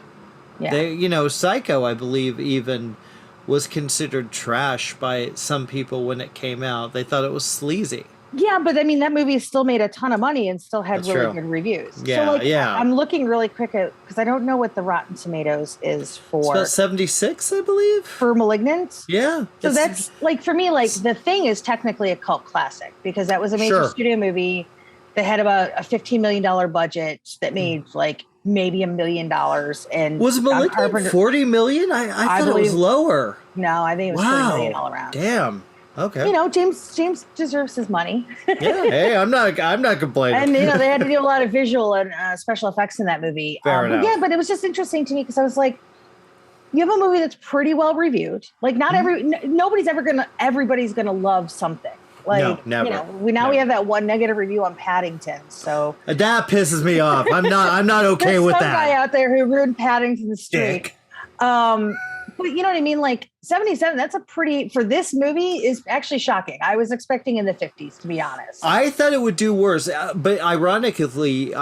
[SPEAKER 2] Yeah. Psycho, I believe, even was considered trash by some people when it came out. They thought it was sleazy.
[SPEAKER 1] Yeah, but I mean, that movie still made a ton of money and still had
[SPEAKER 2] That's
[SPEAKER 1] really
[SPEAKER 2] true.
[SPEAKER 1] good reviews.
[SPEAKER 2] Yeah,
[SPEAKER 1] so,
[SPEAKER 2] yeah.
[SPEAKER 1] I'm looking really quick at, because I don't know what the Rotten Tomatoes is for.
[SPEAKER 2] It's about 76, I believe.
[SPEAKER 1] For Malignant?
[SPEAKER 2] Yeah.
[SPEAKER 1] So that's, for me, The Thing is technically a cult classic because that was a major studio movie that had about a $15 million budget that made, maybe $1 million. And
[SPEAKER 2] was Malignant $40 million? I thought it was lower.
[SPEAKER 1] No, I think it was $40 million all around.
[SPEAKER 2] Damn. Okay.
[SPEAKER 1] James deserves his money.
[SPEAKER 2] Yeah. Hey, I'm not complaining.
[SPEAKER 1] And they had to do a lot of visual and special effects in that movie.
[SPEAKER 2] Fair enough.
[SPEAKER 1] Yeah, but it was just interesting to me because I was like, you have a movie that's pretty well reviewed. Everybody's gonna love something.
[SPEAKER 2] No, never.
[SPEAKER 1] We have that one negative review on Paddington. So
[SPEAKER 2] that pisses me off. I'm not okay with that.
[SPEAKER 1] There's some guy out there who ruined Paddington's streak. But you know what I mean? 77, that's for this movie is actually shocking. I was expecting in the 50s, to be honest.
[SPEAKER 2] I thought it would do worse. But ironically,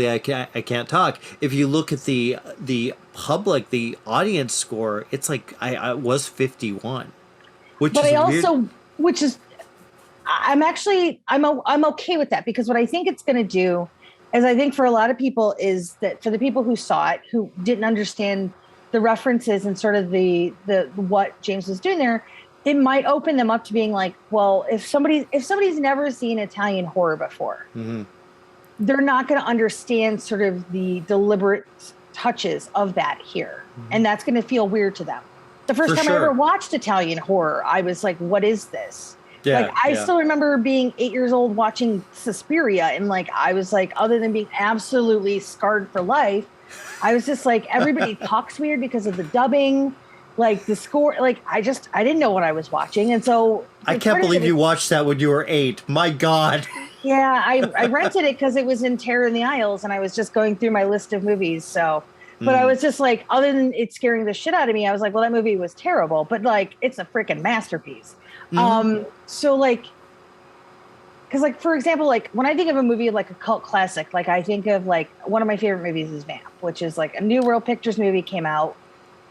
[SPEAKER 2] I can't talk. If you look at the public, the audience score, it's I was 51.
[SPEAKER 1] I'm okay with that because what I think it's going to do is I think for a lot of people is that for the people who saw it, who didn't understand the references and sort of the what James was doing there, it might open them up to being well, if somebody's never seen Italian horror before, they're not going to understand sort of the deliberate touches of that here. And that's going to feel weird to them. The first time I ever watched Italian horror, I was like, what is this?
[SPEAKER 2] Yeah,
[SPEAKER 1] I still remember being 8 years old watching Suspiria. And I was other than being absolutely scarred for life, I was just everybody talks weird because of the dubbing, the score. I didn't know what I was watching. And so
[SPEAKER 2] I can't believe you watched that when you were 8. My God.
[SPEAKER 1] Yeah, I rented it because it was in Terror in the Isles and I was just going through my list of movies. So, but I was just other than it scaring the shit out of me, I was well, that movie was terrible, but it's a freaking masterpiece. Because, for example, when I think of a movie like a cult classic, I think of one of my favorite movies is Vamp, which is a New World Pictures movie came out,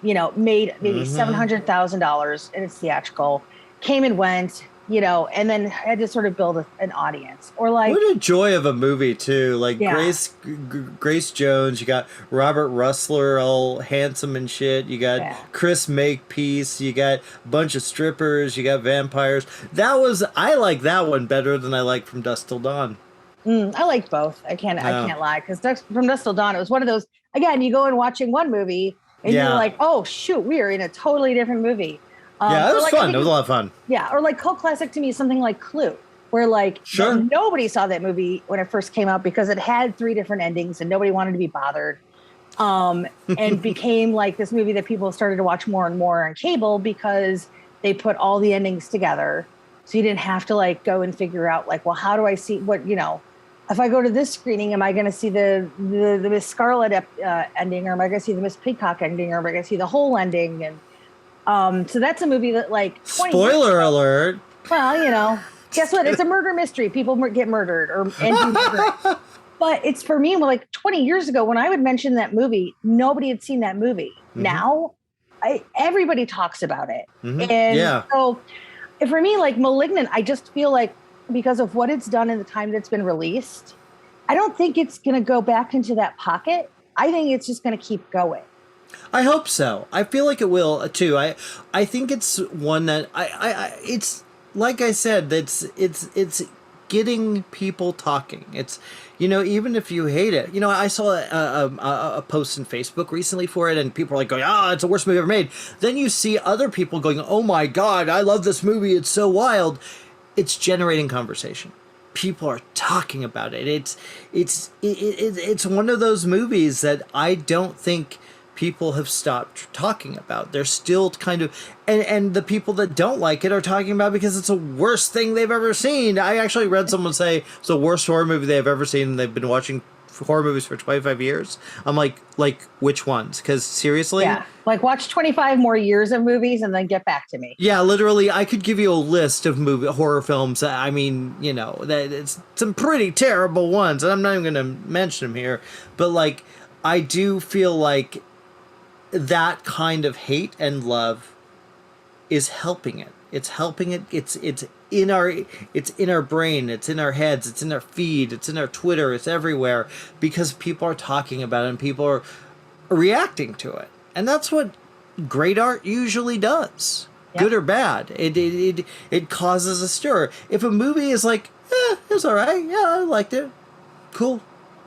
[SPEAKER 1] made maybe $700,000 and it's theatrical, came and went, and then had to sort of build an audience. Or
[SPEAKER 2] what a joy of a movie too! Grace Jones, you got Robert Russler, all handsome and shit. You got Chris Makepeace. You got a bunch of strippers. You got vampires. I like that one better than I like From Dusk Till Dawn.
[SPEAKER 1] I liked both. I can't lie because From Dusk Till Dawn, it was one of those. Again, you go in watching one movie and you're like, oh shoot, we are in a totally different movie.
[SPEAKER 2] It was fun. It was a lot of fun.
[SPEAKER 1] Yeah, or cult classic to me is something like Clue, where nobody saw that movie when it first came out because it had 3 different endings and nobody wanted to be bothered, and became this movie that people started to watch more and more on cable because they put all the endings together, so you didn't have to go and figure out well, how do I see what if I go to this screening, am I going to see the Miss Scarlet ending, or am I going to see the Miss Peacock ending, or am I going to see the whole ending? And so that's a movie that
[SPEAKER 2] spoiler alert.
[SPEAKER 1] Well, guess what? It's a murder mystery. People get murdered and do murder. But it's for me, 20 years ago when I would mention that movie, nobody had seen that movie. Now, everybody talks about it. And so for me, Malignant, I just feel because of what it's done in the time that it's been released, I don't think it's going to go back into that pocket. I think it's just going to keep going.
[SPEAKER 2] I hope so. I feel like it will too. I think it's one that it's like I said. It's getting people talking. It's, even if you hate it. I saw a post in Facebook recently for it, and people are like going, "Ah, it's the worst movie ever made." Then you see other people going, "Oh my god, I love this movie. It's so wild." It's generating conversation. People are talking about it. It's one of those movies that I don't think people have stopped talking about. They're still kind of, and the people that don't like it are talking about it because it's the worst thing they've ever seen. I actually read someone say it's the worst horror movie they've ever seen, and they've been watching horror movies for 25 years. I'm like which ones? Because seriously?
[SPEAKER 1] Yeah. Like, watch 25 more years of movies and then get back to me.
[SPEAKER 2] Yeah, literally, I could give you a list of horror films. I mean, that it's some pretty terrible ones, and I'm not even going to mention them here. But, like, I do feel like that kind of hate and love is helping it. It's helping it. It's in our brain. It's in our heads. It's in our feed. It's in our Twitter. It's everywhere because people are talking about it and people are reacting to it. And that's what great art usually does. Yep. Good or bad. It causes a stir. If a movie is like, it's all right. Yeah, I liked it. Cool.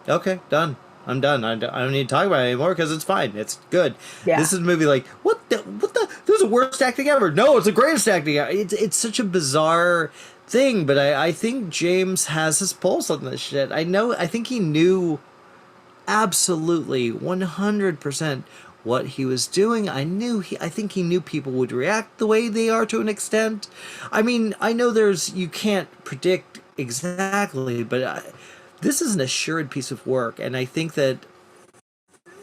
[SPEAKER 2] Okay, done. I'm done. I don't need to talk about it anymore because it's fine. It's good. Yeah. This is a movie like, what the? This is the worst acting ever. No, it's the greatest acting ever. It's such a bizarre thing, but I think James has his pulse on this shit. I think he knew absolutely 100% what he was doing. I think he knew people would react the way they are to an extent. I mean, I know you can't predict exactly, but this is an assured piece of work, and I think that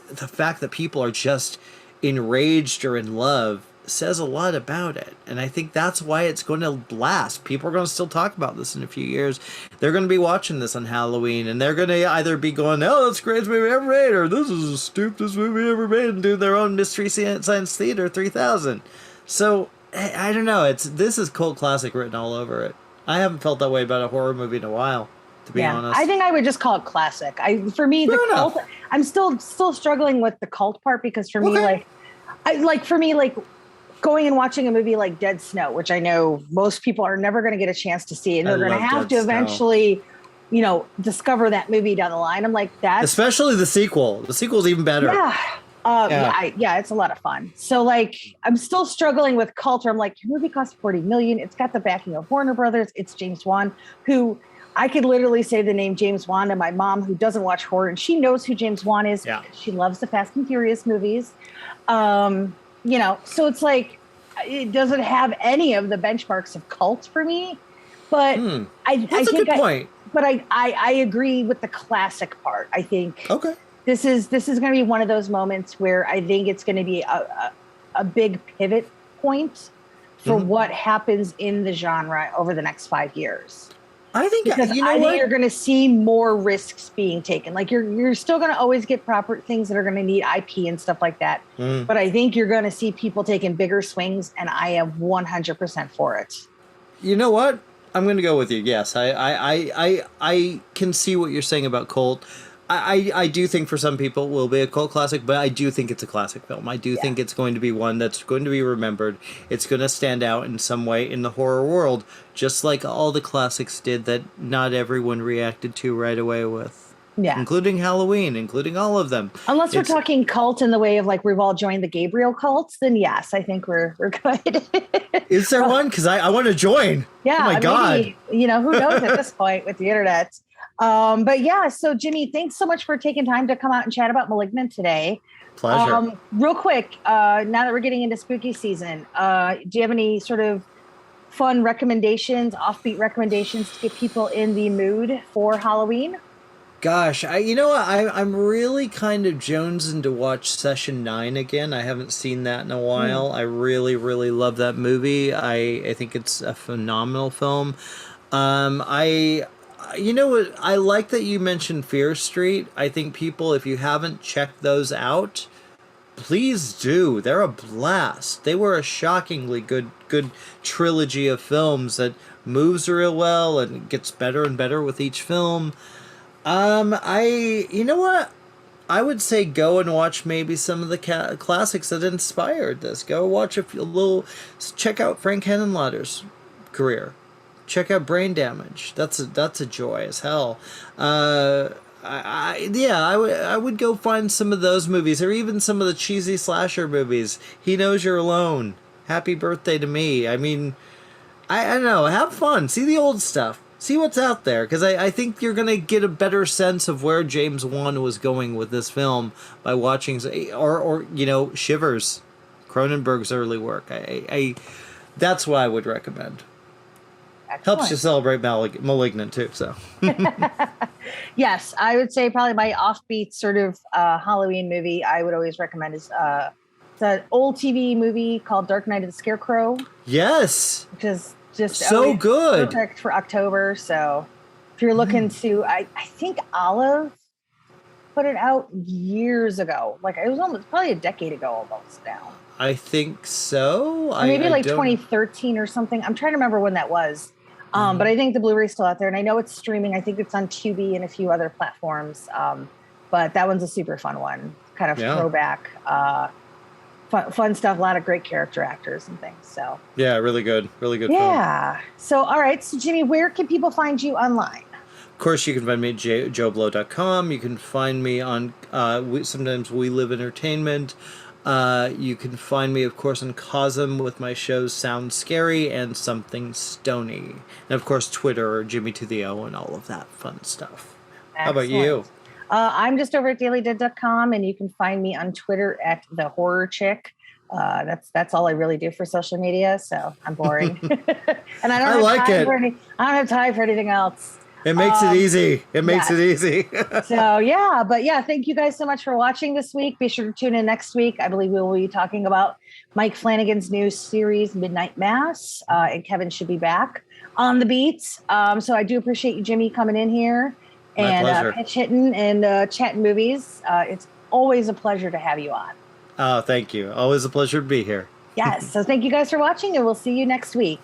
[SPEAKER 2] the fact that people are just enraged or in love says a lot about it. And I think that's why it's going to last. People are going to still talk about this in a few years. They're going to be watching this on Halloween, and they're going to either be going, "Oh, that's the greatest movie ever made," or "This is the stupidest movie ever made," and do their own Mystery Science Theater 3000. So, I don't know. This is cult classic written all over it. I haven't felt that way about a horror movie in a while, to be honest.
[SPEAKER 1] I think I would just call it classic. For me, the cult, I'm still struggling with the cult part because for me, going and watching a movie like Dead Snow, which I know most people are never going to get a chance to see, and they're going to have to eventually, discover that movie down the line. I'm like, that,
[SPEAKER 2] especially the sequel. The sequel's even better.
[SPEAKER 1] Yeah. It's a lot of fun. So, like, I'm still struggling with cult. I'm like, your movie cost $40 million. It's got the backing of Warner Brothers. It's James Wan, who I could literally say the name James Wan to my mom, who doesn't watch horror, and she knows who James Wan is. Yeah. She loves the Fast and Furious movies. So it's like, it doesn't have any of the benchmarks of cult for me, but
[SPEAKER 2] that's a good point.
[SPEAKER 1] But I agree with the classic part. I think this is going to be one of those moments where I think it's going to be a big pivot point for what happens in the genre over the next 5 years.
[SPEAKER 2] I think
[SPEAKER 1] think you're going to see more risks being taken. Like, you're still going to always get proper things that are going to need IP and stuff like that. But I think you're going to see people taking bigger swings, and I am 100% for it.
[SPEAKER 2] You know what? I'm going to go with you. Yes, I can see what you're saying about cult. I do think for some people it will be a cult classic, but I do think it's a classic film. I do think it's going to be one that's going to be remembered. It's going to stand out in some way in the horror world, just like all the classics did that not everyone reacted to right away with. Yeah. Including Halloween, including all of them.
[SPEAKER 1] Unless we're talking cult in the way of, like, we've all joined the Gabriel cults, then yes, I think we're good.
[SPEAKER 2] Is there one? Because I want to join.
[SPEAKER 1] Yeah.
[SPEAKER 2] Oh my God.
[SPEAKER 1] Maybe, who knows at this point with the internet. But yeah, so Jimmy, thanks so much for taking time to come out and chat about Malignant today.
[SPEAKER 2] Pleasure.
[SPEAKER 1] Real quick, now that we're getting into spooky season, do you have any sort of fun recommendations, offbeat recommendations to get people in the mood for Halloween?
[SPEAKER 2] Gosh, I'm really kind of jonesing to watch Session 9 again. I haven't seen that in a while. I really, really love that movie. I think it's a phenomenal film. You know what? I like that you mentioned Fear Street. I think people, if you haven't checked those out, please do. They're a blast. They were a shockingly good trilogy of films that moves real well and gets better and better with each film. You know what? I would say go and watch maybe some of the classics that inspired this. Go watch check out Frank Henenlotter's career. Check out Brain Damage. That's a joy as hell. I would go find some of those movies, or even some of the cheesy slasher movies. He Knows You're Alone. Happy Birthday to Me. I mean, I don't know. Have fun. See the old stuff. See what's out there, because I think you're going to get a better sense of where James Wan was going with this film by watching, or Shivers, Cronenberg's early work. That's what I would recommend.
[SPEAKER 1] Excellent.
[SPEAKER 2] Helps you celebrate Malignant, too, so.
[SPEAKER 1] Yes, I would say probably my offbeat sort of Halloween movie I would always recommend is it's an old TV movie called Dark Night of the Scarecrow.
[SPEAKER 2] Yes.
[SPEAKER 1] Which is just
[SPEAKER 2] so good.
[SPEAKER 1] Perfect for October. So if you're looking to, I think Olive put it out years ago. Like it was probably a decade ago almost now.
[SPEAKER 2] I think so.
[SPEAKER 1] Or maybe 2013 or something. I'm trying to remember when that was. But I think the Blu-ray's still out there, and I know it's streaming. I think it's on Tubi and a few other platforms. But that one's a super fun one, kind of throwback, fun stuff. A lot of great character actors and things. So
[SPEAKER 2] yeah, really good film.
[SPEAKER 1] Yeah. So all right, so Jimmy, where can people find you online?
[SPEAKER 2] Of course, you can find me at joeblow.com. You can find me on sometimes We Live Entertainment. You can find me, of course, on Cosm with my shows Sound Scary and Something Stony. And, of course, Twitter, Jimmy to the O, and all of that fun stuff. Excellent. How about you?
[SPEAKER 1] I'm just over at dailydead.com, and you can find me on Twitter at The Horror Chick. That's all I really do for social media, so I'm boring. And I don't have time for anything else.
[SPEAKER 2] It makes it easy. It makes it easy.
[SPEAKER 1] So, thank you guys so much for watching this week. Be sure to tune in next week. I believe we will be talking about Mike Flanagan's new series, Midnight Mass, and Kevin should be back on the beats. So I do appreciate you, Jimmy, coming in here and pitch hitting and chatting movies. It's always a pleasure to have you on.
[SPEAKER 2] Oh, thank you. Always a pleasure to be here.
[SPEAKER 1] Yes. So thank you guys for watching, and we'll see you next week.